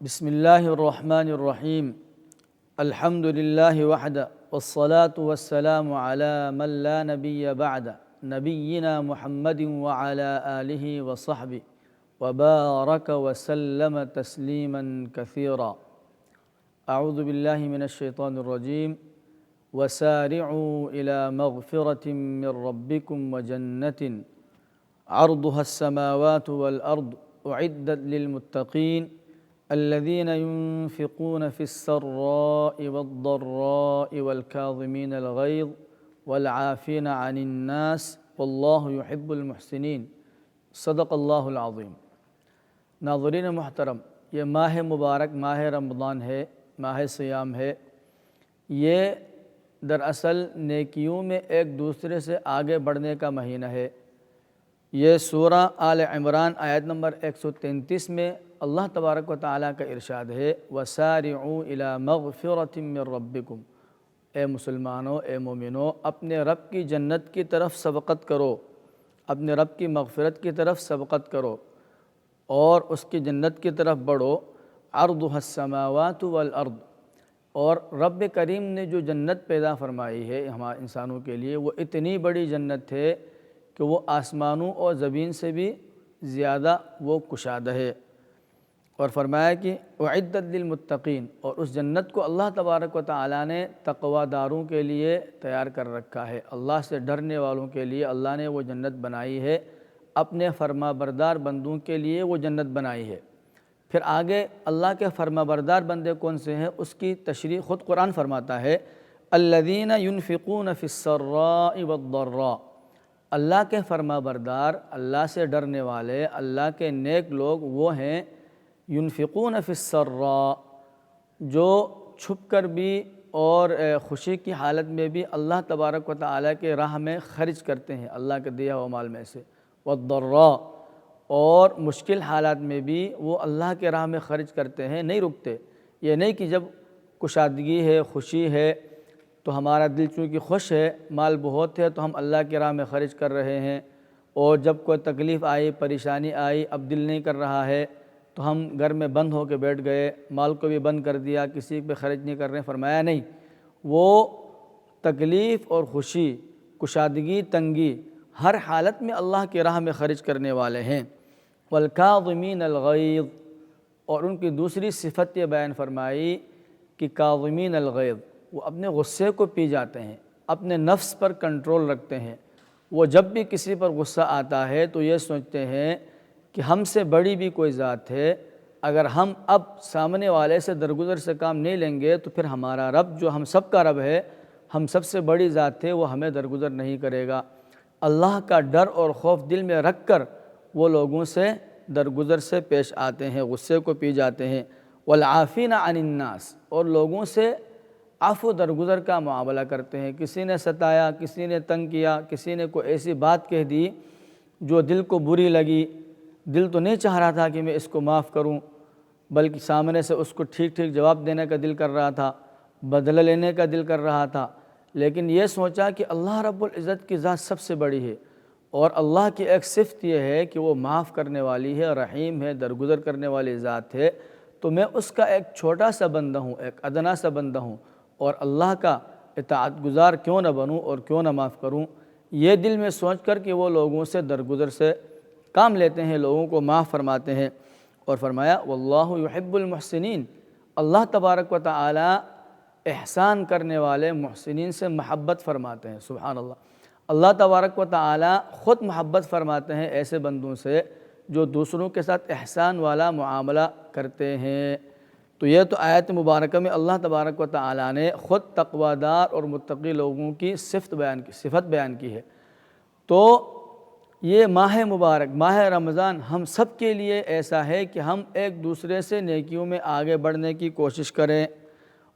بسم اللہ الرحمن الرحیم الحمد للہ وحدہ والصلاة والسلام علی من لا نبی بعد نبینا محمد وعلی آلہ وصحبہ وبارک وسلم تسلیما کثیرا۔ اعوذ باللہ من الشیطان الرجیم وسارعوا الى مغفرۃ من ربکم وجنۃ عرضها السماوات والارض اعدت للمتقین الذين ينفقون في السراء والضراء والكاظمين الغيظ والعافين عن الناس والله يحب المحسنين۔ صدق اللہ العظیم۔ ناظرین محترم، یہ ماہ مبارک ماہ رمضان ہے، ماہ صیام ہے۔ یہ دراصل نیکیوں میں ایک دوسرے سے آگے بڑھنے کا مہینہ ہے۔ یہ سورہ آل عمران آیت نمبر 133 میں اللہ تبارک و تعالیٰ کا ارشاد ہے وَسَارِعُوا إِلَى مَغْفِرَةٍ مِّن رَبِّكُمْ۔ اے مسلمانوں، اے مومنوں، اپنے رب کی جنت کی طرف سبقت کرو، اپنے رب کی مغفرت کی طرف سبقت کرو اور اس کی جنت کی طرف بڑھو۔ عرضها السماوات والارض، اور رب کریم نے جو جنت پیدا فرمائی ہے ہمارے انسانوں کے لیے، وہ اتنی بڑی جنت ہے کہ وہ آسمانوں اور زمین سے بھی زیادہ وہ کشادہ ہے۔ اور فرمایا کہ اعدت للمتقین، اور اس جنت کو اللہ تبارک و تعالیٰ نے تقوی داروں کے لیے تیار کر رکھا ہے، اللہ سے ڈرنے والوں کے لیے اللہ نے وہ جنت بنائی ہے، اپنے فرما بردار بندوں کے لیے وہ جنت بنائی ہے۔ پھر آگے اللہ کے فرما بردار بندے کون سے ہیں اس کی تشریح خود قرآن فرماتا ہے الذین ينفقون فی السراء والضراء۔ اللہ کے فرما بردار، اللہ سے ڈرنے والے، اللہ کے نیک لوگ وہ ہیں ينفقون فی السراء، جو چھپ کر بھی اور خوشی کی حالت میں بھی اللہ تبارک و تعالیٰ کے راہ میں خرچ کرتے ہیں اللہ کے دیا ہوا مال میں سے، والضراء، اور مشکل حالات میں بھی وہ اللہ کے راہ میں خرچ کرتے ہیں، نہیں رکتے۔ یہ نہیں کہ جب کشادگی ہے، خوشی ہے تو ہمارا دل چونکہ خوش ہے، مال بہت ہے تو ہم اللہ کے راہ میں خرچ کر رہے ہیں، اور جب کوئی تکلیف آئی، پریشانی آئی، اب دل نہیں کر رہا ہے تو ہم گھر میں بند ہو کے بیٹھ گئے، مال کو بھی بند کر دیا، کسی پہ خرچ نہیں کر رہے ہیں۔ فرمایا نہیں، وہ تکلیف اور خوشی، کشادگی، تنگی، ہر حالت میں اللہ کی راہ میں خرچ کرنے والے ہیں۔ والکاظمین الغیظ، اور ان کی دوسری صفت یہ بیان فرمائی کہ کاظمین الغیظ، وہ اپنے غصے کو پی جاتے ہیں، اپنے نفس پر کنٹرول رکھتے ہیں۔ وہ جب بھی کسی پر غصہ آتا ہے تو یہ سوچتے ہیں کہ ہم سے بڑی بھی کوئی ذات ہے، اگر ہم اب سامنے والے سے درگزر سے کام نہیں لیں گے تو پھر ہمارا رب جو ہم سب کا رب ہے، ہم سب سے بڑی ذات ہے، وہ ہمیں درگزر نہیں کرے گا۔ اللہ کا ڈر اور خوف دل میں رکھ کر وہ لوگوں سے درگزر سے پیش آتے ہیں، غصے کو پی جاتے ہیں۔ والعافین عن الناس، اور لوگوں سے عفو درگزر کا معاملہ کرتے ہیں۔ کسی نے ستایا، کسی نے تنگ کیا، کسی نے کوئی ایسی بات کہہ دی جو دل کو بری لگی، دل تو نہیں چاہ رہا تھا کہ میں اس کو معاف کروں، بلکہ سامنے سے اس کو ٹھیک ٹھیک جواب دینے کا دل کر رہا تھا، بدلہ لینے کا دل کر رہا تھا، لیکن یہ سوچا کہ اللہ رب العزت کی ذات سب سے بڑی ہے، اور اللہ کی ایک صفت یہ ہے کہ وہ معاف کرنے والی ہے، رحیم ہے، درگزر کرنے والی ذات ہے، تو میں اس کا ایک چھوٹا سا بندہ ہوں، ایک ادنا سا بندہ ہوں، اور اللہ کا اطاعت گزار کیوں نہ بنوں اور کیوں نہ معاف کروں۔ یہ دل میں سوچ کر کہ وہ لوگوں سے درگزر سے کام لیتے ہیں، لوگوں کو معاف فرماتے ہیں۔ اور فرمایا واللہ یحب المحسنین، اللہ تبارک و تعالی احسان کرنے والے محسنین سے محبت فرماتے ہیں۔ سبحان اللہ، اللہ تبارک و تعالی خود محبت فرماتے ہیں ایسے بندوں سے جو دوسروں کے ساتھ احسان والا معاملہ کرتے ہیں۔ تو یہ تو آیت مبارکہ میں اللہ تبارک و تعالی نے خود تقوی دار اور متقی لوگوں کی صفت بیان کی ہے۔ تو یہ ماہ مبارک ماہ رمضان ہم سب کے لیے ایسا ہے کہ ہم ایک دوسرے سے نیکیوں میں آگے بڑھنے کی کوشش کریں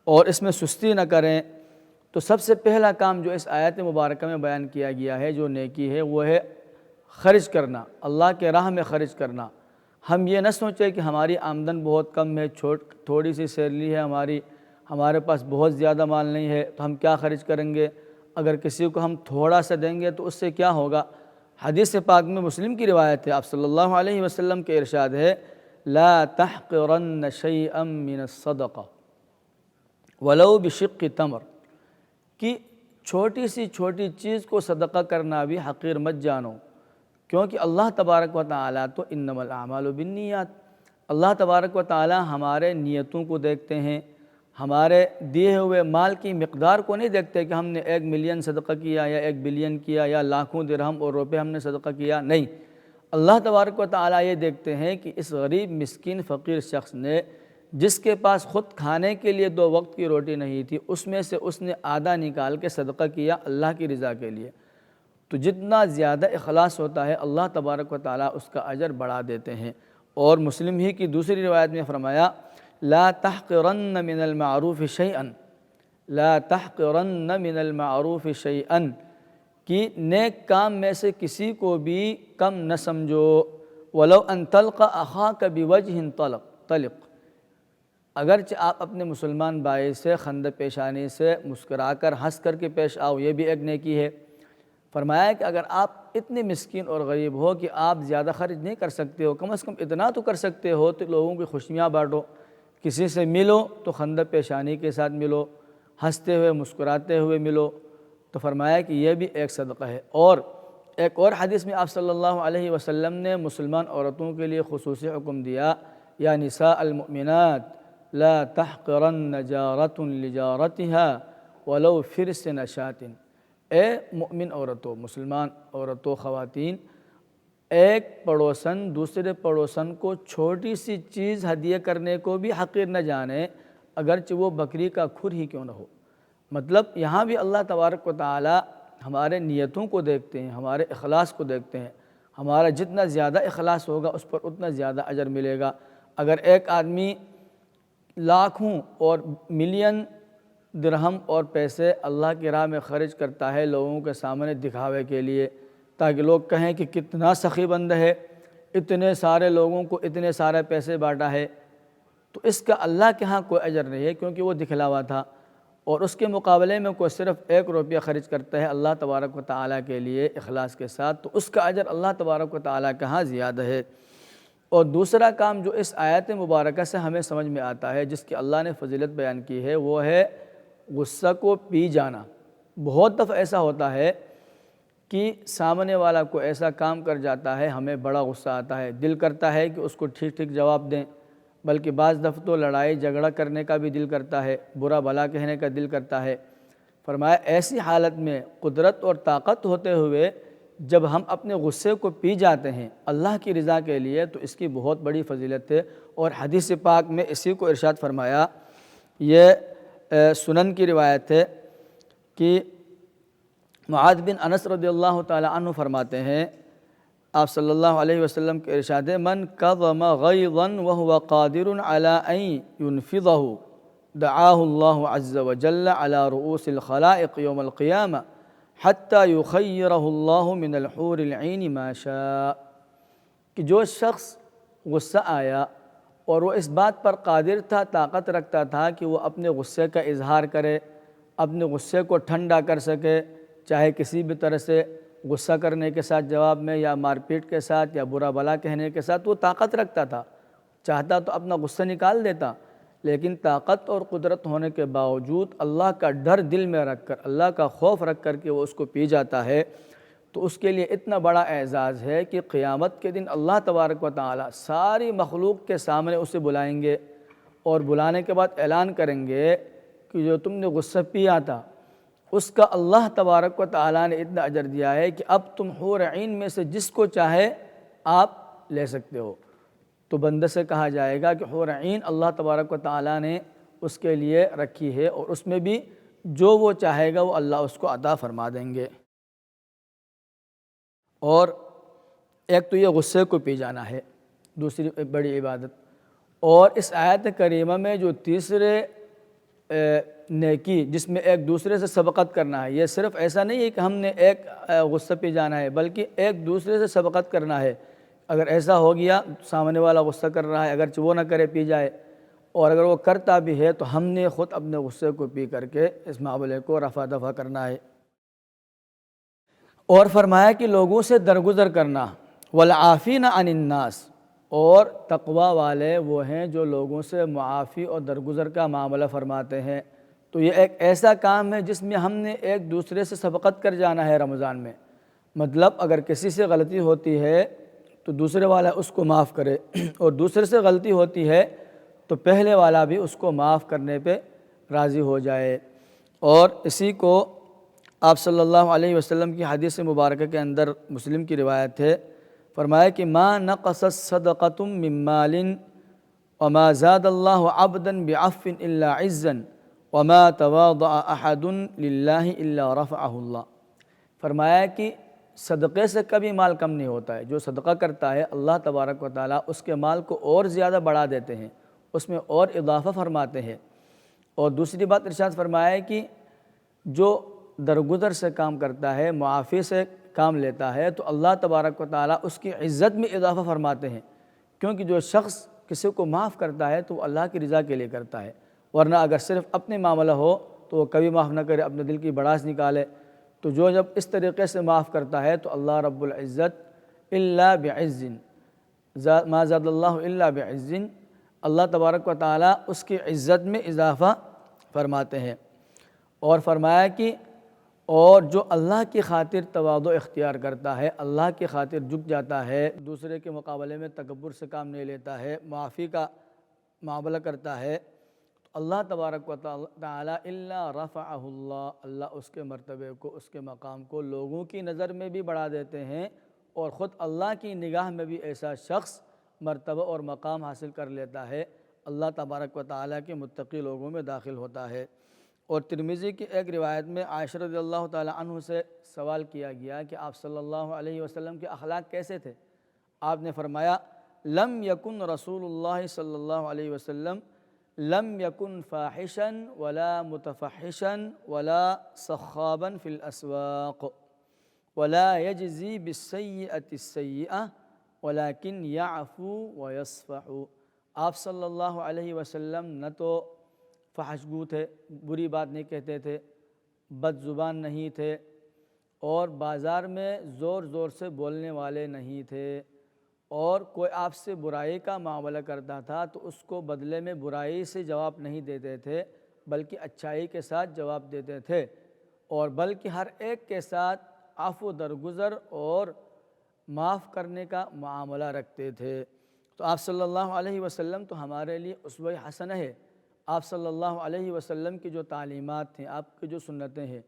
اور اس میں سستی نہ کریں۔ تو سب سے پہلا کام جو اس آیت مبارکہ میں بیان کیا گیا ہے جو نیکی ہے، وہ ہے خرچ کرنا، اللہ کے راہ میں خرچ کرنا۔ ہم یہ نہ سوچیں کہ ہماری آمدن بہت کم ہے، تھوڑی سی سیلری ہے ہمارے پاس بہت زیادہ مال نہیں ہے تو ہم کیا خرچ کریں گے، اگر کسی کو ہم تھوڑا سا دیں گے تو اس سے کیا ہوگا۔ حدیث پاک میں مسلم کی روایت ہے، آپ صلی اللہ علیہ وسلم کے ارشاد ہے لا تحقرن شيئا من الصدقہ ولو بشق تمر، کہ چھوٹی سی چھوٹی چیز کو صدقہ کرنا بھی حقیر مت جانو، کیونکہ اللہ تبارک و تعالیٰ تو انما الاعمال بالنیات، اللہ تبارک و تعالیٰ ہمارے نیتوں کو دیکھتے ہیں، ہمارے دیے ہوئے مال کی مقدار کو نہیں دیکھتے کہ ہم نے 1 ملین صدقہ کیا یا 1 بلین کیا یا لاکھوں درہم اور روپے ہم نے صدقہ کیا، نہیں، اللہ تبارک و تعالیٰ یہ دیکھتے ہیں کہ اس غریب مسکین فقیر شخص نے جس کے پاس خود کھانے کے لیے 2 وقت کی روٹی نہیں تھی، اس میں سے اس نے آدھا نکال کے صدقہ کیا اللہ کی رضا کے لیے، تو جتنا زیادہ اخلاص ہوتا ہے اللہ تبارک و تعالیٰ اس کا اجر بڑھا دیتے ہیں۔ اور مسلم ہی کی دوسری روایت میں فرمایا لا تحقرن من المعروف شیئا، لا تحقرن من المعروف شیئا، کہ نیک کام میں سے کسی کو بھی کم نہ سمجھو، ولو ان تلقى اخاک بوجہ طلق، اگرچہ آپ اپنے مسلمان بھائی سے خندہ پیشانی سے مسکرا کر ہنس کر کے پیش آؤ، یہ بھی ایک نیکی ہے۔ فرمایا کہ اگر آپ اتنے مسکین اور غریب ہو کہ آپ زیادہ خرچ نہیں کر سکتے ہو، کم از کم اتنا تو کر سکتے ہو تو لوگوں کی خوشیاں بانٹو، کسی سے ملو تو خندہ پیشانی کے ساتھ ملو، ہنستے ہوئے مسکراتے ہوئے ملو، تو فرمایا کہ یہ بھی ایک صدقہ ہے۔ اور ایک اور حدیث میں آپ صلی اللہ علیہ وسلم نے مسلمان عورتوں کے لیے خصوصی حکم دیا، یا نساء المؤمنات لا تحقرن جارۃ لجارتها ولو فرس نشاۃ، اے مؤمن عورتوں، مسلمان عورتوں، خواتین، ایک پڑوسن دوسرے پڑوسن کو چھوٹی سی چیز ہدیہ کرنے کو بھی حقیر نہ جانے، اگرچہ وہ بکری کا کھر ہی کیوں نہ ہو۔ مطلب یہاں بھی اللہ تبارک و تعالی ہمارے نیتوں کو دیکھتے ہیں، ہمارے اخلاص کو دیکھتے ہیں، ہمارا جتنا زیادہ اخلاص ہوگا اس پر اتنا زیادہ اجر ملے گا۔ اگر ایک آدمی لاکھوں اور ملین درہم اور پیسے اللہ کی راہ میں خرچ کرتا ہے لوگوں کے سامنے دکھاوے کے لیے، تاکہ لوگ کہیں کہ کتنا سخی بندہ ہے، اتنے سارے لوگوں کو اتنے سارے پیسے بانٹا ہے، تو اس کا اللہ کے ہاں کوئی اجر نہیں ہے، کیونکہ وہ دکھلاوا تھا، اور اس کے مقابلے میں کوئی صرف 1 روپیہ خرچ کرتا ہے اللہ تبارک و تعالیٰ کے لیے اخلاص کے ساتھ، تو اس کا اجر اللہ تبارک و تعالیٰ کے ہاں زیادہ ہے۔ اور دوسرا کام جو اس آیت مبارکہ سے ہمیں سمجھ میں آتا ہے، جس کی اللہ نے فضیلت بیان کی ہے، وہ ہے غصہ کو پی جانا۔ بہت دفعہ ایسا ہوتا ہے کہ سامنے والا کو ایسا کام کر جاتا ہے، ہمیں بڑا غصہ آتا ہے، دل کرتا ہے کہ اس کو ٹھیک ٹھیک جواب دیں، بلکہ بعض دفعہ تو لڑائی جھگڑا کرنے کا بھی دل کرتا ہے، برا بھلا کہنے کا دل کرتا ہے۔ فرمایا ایسی حالت میں قدرت اور طاقت ہوتے ہوئے جب ہم اپنے غصے کو پی جاتے ہیں اللہ کی رضا کے لیے، تو اس کی بہت بڑی فضیلت ہے۔ اور حدیث پاک میں اسی کو ارشاد فرمایا، یہ سنن کی روایت ہے کہ معاذ بن انس رضی اللہ تعالی عنہ فرماتے ہیں، آپ صلی اللہ علیہ وسلم کے ارشاد ہے، من کظم غیظا وهو قادر على ان ينفضه دعاه الله عز وجل على رؤوس الخلائق يوم القيامة حتى يخيره الله من الحور العين ما شاء، کہ جو شخص غصہ آیا اور وہ اس بات پر قادر تھا، طاقت رکھتا تھا کہ وہ اپنے غصے کا اظہار کرے، اپنے غصے کو ٹھنڈا کر سکے، چاہے کسی بھی طرح سے غصہ کرنے کے ساتھ جواب میں، یا مار پیٹ کے ساتھ، یا برا بھلا کہنے کے ساتھ، وہ طاقت رکھتا تھا، چاہتا تو اپنا غصہ نکال دیتا، لیکن طاقت اور قدرت ہونے کے باوجود اللہ کا ڈر دل میں رکھ کر، اللہ کا خوف رکھ کر کے وہ اس کو پی جاتا ہے، تو اس کے لیے اتنا بڑا اعزاز ہے کہ قیامت کے دن اللہ تبارک و تعالی ساری مخلوق کے سامنے اسے بلائیں گے، اور بلانے کے بعد اعلان کریں گے کہ جو تم نے غصہ پیا تھا اس کا اللہ تبارک و تعالیٰ نے اتنا اجر دیا ہے کہ اب تم حور عین میں سے جس کو چاہے آپ لے سکتے ہو۔ تو بندے سے کہا جائے گا کہ حور عین اللہ تبارک و تعالیٰ نے اس کے لیے رکھی ہے، اور اس میں بھی جو وہ چاہے گا وہ اللہ اس کو عطا فرما دیں گے۔ اور ایک تو یہ غصے کو پی جانا ہے، دوسری بڑی عبادت۔ اور اس آیت کریمہ میں جو تیسرے نیکی جس میں ایک دوسرے سے سبقت کرنا ہے، یہ صرف ایسا نہیں ہے کہ ہم نے ایک غصہ پی جانا ہے، بلکہ ایک دوسرے سے سبقت کرنا ہے۔ اگر ایسا ہو گیا سامنے والا غصہ کر رہا ہے، اگرچہ وہ نہ کرے پی جائے، اور اگر وہ کرتا بھی ہے تو ہم نے خود اپنے غصے کو پی کر کے اس معاملے کو رفع دفع کرنا ہے۔ اور فرمایا کہ لوگوں سے درگزر کرنا، والعافین عن الناس، اور تقوی والے وہ ہیں جو لوگوں سے معافی اور درگزر کا معاملہ فرماتے ہیں۔ تو یہ ایک ایسا کام ہے جس میں ہم نے ایک دوسرے سے سبقت کر جانا ہے رمضان میں۔ مطلب اگر کسی سے غلطی ہوتی ہے تو دوسرے والا اس کو معاف کرے، اور دوسرے سے غلطی ہوتی ہے تو پہلے والا بھی اس کو معاف کرنے پہ راضی ہو جائے۔ اور اسی کو آپ صلی اللہ علیہ وسلم کی حدیث مبارکہ کے اندر مسلم کی روایت ہے، فرمایا کہ ما نقصت صدقۃ من مال وما زاد اللہ عبدا بعفو الا عزا وما تواضع احد للہ الا رفعہ اللہ۔ فرمایا کہ صدقے سے کبھی مال کم نہیں ہوتا ہے، جو صدقہ کرتا ہے اللہ تبارک و تعالیٰ اس کے مال کو اور زیادہ بڑھا دیتے ہیں، اس میں اور اضافہ فرماتے ہیں۔ اور دوسری بات ارشاد فرمایا ہے کہ جو درگزر سے کام کرتا ہے، معافی سے کام لیتا ہے، تو اللہ تبارک و تعالیٰ اس کی عزت میں اضافہ فرماتے ہیں، کیونکہ جو شخص کسی کو معاف کرتا ہے تو وہ اللہ کی رضا کے لیے کرتا ہے، ورنہ اگر صرف اپنے معاملہ ہو تو وہ کبھی معاف نہ کرے، اپنے دل کی بڑاس نکالے۔ تو جو جب اس طریقے سے معاف کرتا ہے تو اللہ رب العزت الا بعز، ما زاد اللہ الا بعز، اللہ تبارک و تعالیٰ اس کی عزت میں اضافہ فرماتے ہیں۔ اور فرمایا کہ اور جو اللہ کی خاطر تواضع اختیار کرتا ہے، اللہ کی خاطر جھک جاتا ہے، دوسرے کے مقابلے میں تکبر سے کام نہیں لیتا ہے، معافی کا معاملہ کرتا ہے، تو اللہ تبارک و تعالی الا رفعہ اللہ، اللہ اس کے مرتبے کو، اس کے مقام کو لوگوں کی نظر میں بھی بڑھا دیتے ہیں، اور خود اللہ کی نگاہ میں بھی ایسا شخص مرتبہ اور مقام حاصل کر لیتا ہے، اللہ تبارک و تعالی کے متقی لوگوں میں داخل ہوتا ہے۔ اور ترمذی کی ایک روایت میں عائشہ رضی اللہ تعالی عنہ سے سوال کیا گیا کہ آپ صلی اللہ علیہ وسلم کے اخلاق کیسے تھے؟ آپ نے فرمایا لم یکن رسول اللہ صلی اللہ علیہ وسلم لم یکن فاحشا ولا متفحشا ولا صخابا فی الاسواق ولا یجزی بالسیئۃ السیئۃ ولکن یعفو ویصفح۔ آپ صلی اللہ علیہ وسلم نہ تو فحش گو تھے، بری بات نہیں کہتے تھے، بد زبان نہیں تھے، اور بازار میں زور زور سے بولنے والے نہیں تھے، اور کوئی آپ سے برائی کا معاملہ کرتا تھا تو اس کو بدلے میں برائی سے جواب نہیں دیتے تھے بلکہ اچھائی کے ساتھ جواب دیتے تھے، اور بلکہ ہر ایک کے ساتھ عفو درگزر اور معاف کرنے کا معاملہ رکھتے تھے۔ تو آپ صلی اللہ علیہ وسلم تو ہمارے لیے اسوہ حسنہ ہے۔ آپ صلی اللہ علیہ وسلم کی جو تعلیمات ہیں، آپ کی جو سنتیں ہیں،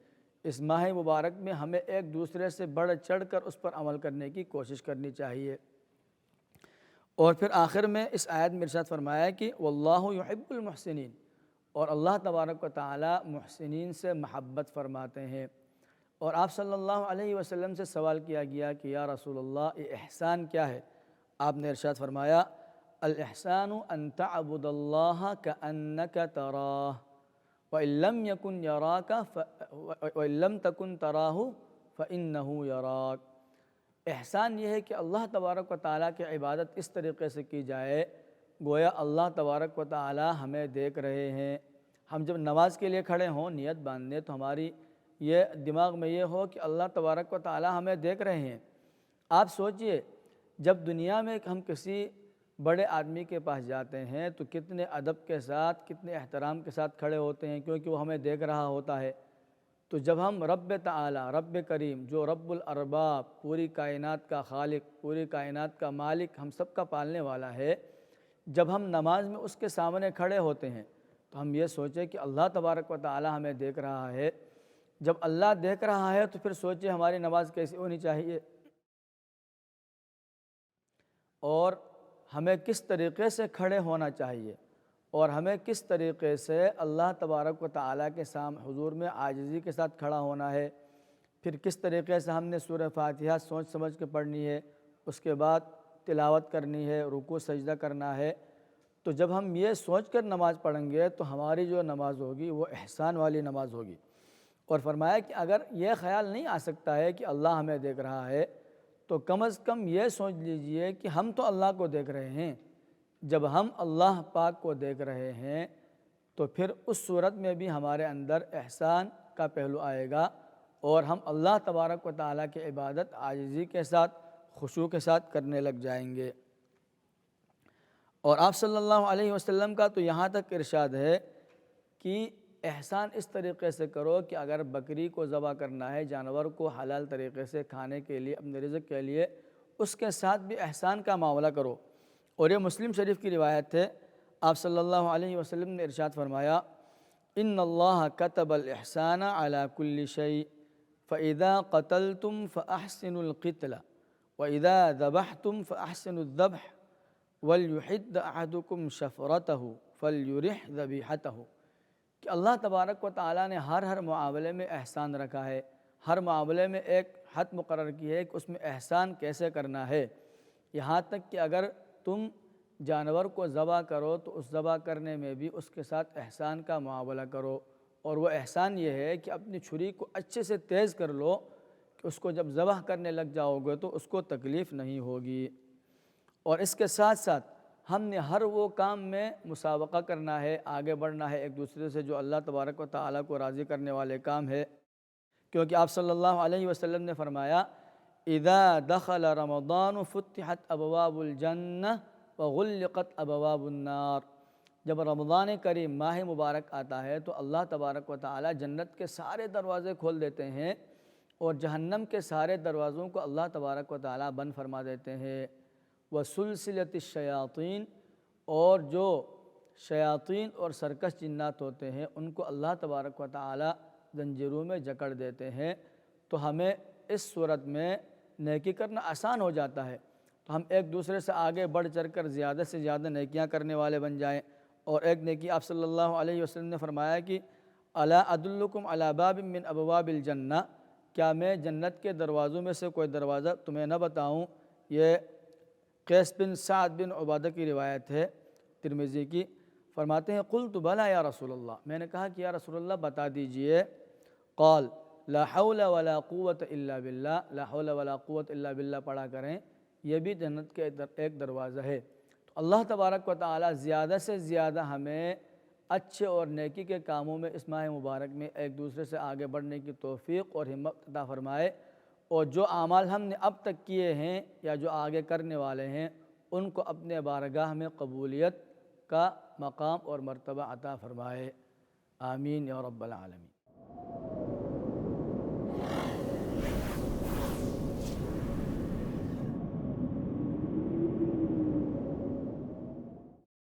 اس ماہ مبارک میں ہمیں ایک دوسرے سے بڑھ چڑھ کر اس پر عمل کرنے کی کوشش کرنی چاہیے۔ اور پھر آخر میں اس آیت میں ارشاد فرمایا کہ واللہ یحب المحسنین، اور اللہ تبارک و تعالی محسنین سے محبت فرماتے ہیں۔ اور آپ صلی اللہ علیہ وسلم سے سوال کیا گیا کہ یا رسول اللہ یہ احسان کیا ہے؟ آپ نے ارشاد فرمایا الاحسان ان تعبد اللہ کأنک تراہ وإن لم يكن يراك وإن لم تكن تراہ فإنہ یراک۔ احسان یہ ہے کہ اللہ تبارک و تعالیٰ کی عبادت اس طریقے سے کی جائے گویا اللہ تبارک و تعالیٰ ہمیں دیکھ رہے ہیں۔ ہم جب نماز کے لیے کھڑے ہوں، نیت باندھیں، تو ہماری یہ دماغ میں یہ ہو کہ اللہ تبارک و تعالیٰ ہمیں دیکھ رہے ہیں۔ آپ سوچئے جب دنیا میں ہم کسی بڑے آدمی کے پاس جاتے ہیں تو کتنے ادب کے ساتھ، کتنے احترام کے ساتھ کھڑے ہوتے ہیں، کیونکہ وہ ہمیں دیکھ رہا ہوتا ہے۔ تو جب ہم رب تعالی، رب کریم، جو رب الارباب، پوری کائنات کا خالق، پوری کائنات کا مالک، ہم سب کا پالنے والا ہے، جب ہم نماز میں اس کے سامنے کھڑے ہوتے ہیں تو ہم یہ سوچیں کہ اللہ تبارک و تعالی ہمیں دیکھ رہا ہے۔ جب اللہ دیکھ رہا ہے تو پھر سوچیں ہماری نماز کیسی ہونی چاہیے، اور ہمیں کس طریقے سے کھڑے ہونا چاہیے، اور ہمیں کس طریقے سے اللہ تبارک و تعالیٰ کے سامنے حضور میں عاجزی کے ساتھ کھڑا ہونا ہے۔ پھر کس طریقے سے ہم نے سورہ فاتحہ سوچ سمجھ کے پڑھنی ہے، اس کے بعد تلاوت کرنی ہے، رکوع سجدہ کرنا ہے۔ تو جب ہم یہ سوچ کر نماز پڑھیں گے تو ہماری جو نماز ہوگی وہ احسان والی نماز ہوگی۔ اور فرمایا کہ اگر یہ خیال نہیں آ سکتا ہے کہ اللہ ہمیں دیکھ رہا ہے تو کم از کم یہ سوچ لیجئے کہ ہم تو اللہ کو دیکھ رہے ہیں۔ جب ہم اللہ پاک کو دیکھ رہے ہیں تو پھر اس صورت میں بھی ہمارے اندر احسان کا پہلو آئے گا، اور ہم اللہ تبارک و تعالیٰ کی عبادت عاجزی کے ساتھ، خشوع کے ساتھ کرنے لگ جائیں گے۔ اور آپ صلی اللہ علیہ وسلم کا تو یہاں تک ارشاد ہے کہ احسان اس طریقے سے کرو کہ اگر بکری کو ذبح کرنا ہے، جانور کو حلال طریقے سے کھانے کے لیے، اپنے رزق کے لیے، اس کے ساتھ بھی احسان کا معاملہ کرو۔ اور یہ مسلم شریف کی روایت ہے، آپ صلی اللہ علیہ وسلم نے ارشاد فرمایا، ان اللہ کتب الاحسان علی کل شیء فاذا قتلتم فاحسنوا القتل واذا ذبحتم فاحسنوا الذبح وَلْيُحِدَّ أَحَدُكُمْ شَفْرَتَهُ فَلْيُرِحْ ذَبِیحَتَهُ کہ اللہ تبارک و تعالیٰ نے ہر معاملے میں احسان رکھا ہے، ہر معاملے میں ایک حد مقرر کی ہے کہ اس میں احسان کیسے کرنا ہے۔ یہاں تک کہ اگر تم جانور کو ذبح کرو تو اس ذبح کرنے میں بھی اس کے ساتھ احسان کا معاملہ کرو، اور وہ احسان یہ ہے کہ اپنی چھری کو اچھے سے تیز کر لو کہ اس کو جب ذبح کرنے لگ جاؤ گے تو اس کو تکلیف نہیں ہوگی۔ اور اس کے ساتھ ساتھ ہم نے ہر وہ کام میں مسابقہ کرنا ہے، آگے بڑھنا ہے ایک دوسرے سے جو اللہ تبارک و تعالیٰ کو راضی کرنے والے کام ہے، کیونکہ آپ صلی اللہ علیہ وسلم نے فرمایا، اذا دخل رمضان فتحت ابواب الجنہ وغلقت ابواب النار۔ جب رمضان کریم ماہ مبارک آتا ہے تو اللہ تبارک و تعالیٰ جنت کے سارے دروازے کھول دیتے ہیں اور جہنم کے سارے دروازوں کو اللہ تبارک و تعالیٰ بند فرما دیتے ہیں۔ وَسُلْسِلَةِ الشَّيَاطِينَ اور جو شیاطین اور سرکش جنات ہوتے ہیں ان کو اللہ تبارک و تعالیٰ زنجیروں میں جکڑ دیتے ہیں۔ تو ہمیں اس صورت میں نیکی کرنا آسان ہو جاتا ہے، تو ہم ایک دوسرے سے آگے بڑھ چڑھ کر زیادہ سے زیادہ نیکیاں کرنے والے بن جائیں۔ اور ایک نیکی آپ صلی اللہ علیہ وسلم نے فرمایا کہ الا ادلکم علی باب من ابواب الجنہ، کیا میں جنت کے دروازوں میں سے کوئی دروازہ تمہیں نہ بتاؤں؟ یہ قیس بن سعد بن عبادہ کی روایت ہے، ترمذی کی۔ فرماتے ہیں قلت بلی یا رسول اللہ، میں نے کہا کہ یا رسول اللہ بتا دیجئے۔ قال لا حول ولا قوت الا باللہ، لا حول ولا قوت الا باللہ پڑھا کریں، یہ بھی جنت کے ایک دروازہ ہے۔ تو اللہ تبارک و تعالی زیادہ سے زیادہ ہمیں اچھے اور نیکی کے کاموں میں اس ماہ مبارک میں ایک دوسرے سے آگے بڑھنے کی توفیق اور ہمت عطا فرمائے، اور جو اعمال ہم نے اب تک کیے ہیں یا جو آگے کرنے والے ہیں ان کو اپنے بارگاہ میں قبولیت کا مقام اور مرتبہ عطا فرمائے۔ آمین یا رب العالمین۔